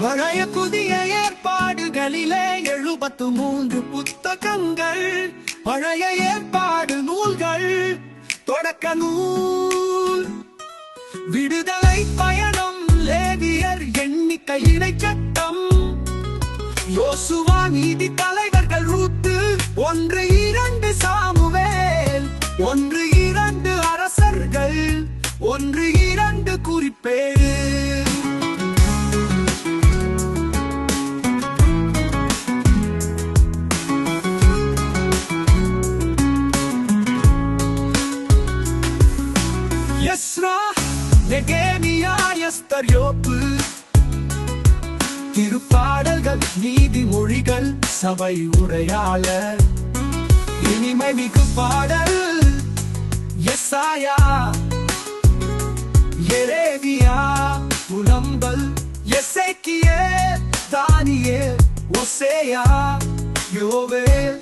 பழைய புதிய ஏற்பாடுகளிலே 73 புத்தகங்கள், பழைய ஏற்பாடு நூல்கள், தொடக்க நூல், விடுதலை பயணம், லேவியர், எண்ணிக்கை, இணைச்சட்டம், யோசுவா, நீதி தலைவர்கள், ரூத்து, 1-2 சாமுவேல், 1-2 அரசர்கள், 1-2 குறிப்பேடு. எஸ்ரா, நெகேமியா, எஸ்தர், யோபு, திருப்பாடல்கள், நீதிமொழிகள், சபை உரையாளர், இனிமை மிகு பாடல், எசாயா, எரேமியா, புலம்பல், எசேக்கியேல், தானியேல், ஓசேயா, யோவேல்,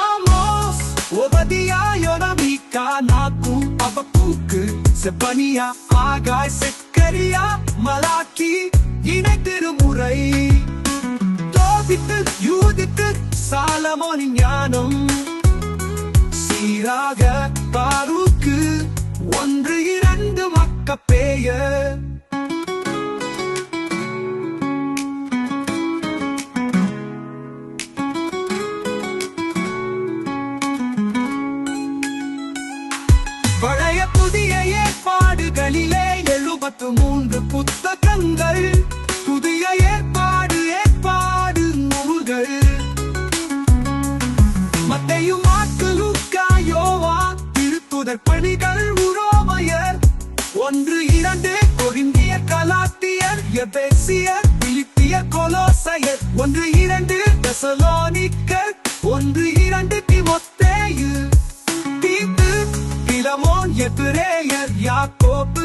ஆமோஸ், ஓபதியா, யோனமிக்கா, நாகூம், அபக்கூக்கு, செப்பனியா, ஆகாய், செக்கரியா, மலாக்கி, இணை திருமுறை, தோபித்து, யூதித்து, சாலமோனின் ஞானம், சீராக, பாரூக்கு, 1-2 மக்கபேயர். பழைய புதிய ஏற்பாடுகளிலே 73 புத்தகங்கள், புதிய ஏற்பாடு நூல்கள், மத்தேயு, மாற்கு, லூக்கா, யோவான், திருத்துதர் பணிகள், உரோமையர், 1-2 கொரிந்தியர், கலாத்தியர், எபேசியர், பிலிப்பியர், கொலோசையர், 1-2 தெசலோனிக்கர், 1-2 தீமோத்தேயு, தீத்து, பிலமோன், எபிரேயர், யாக்கோபு,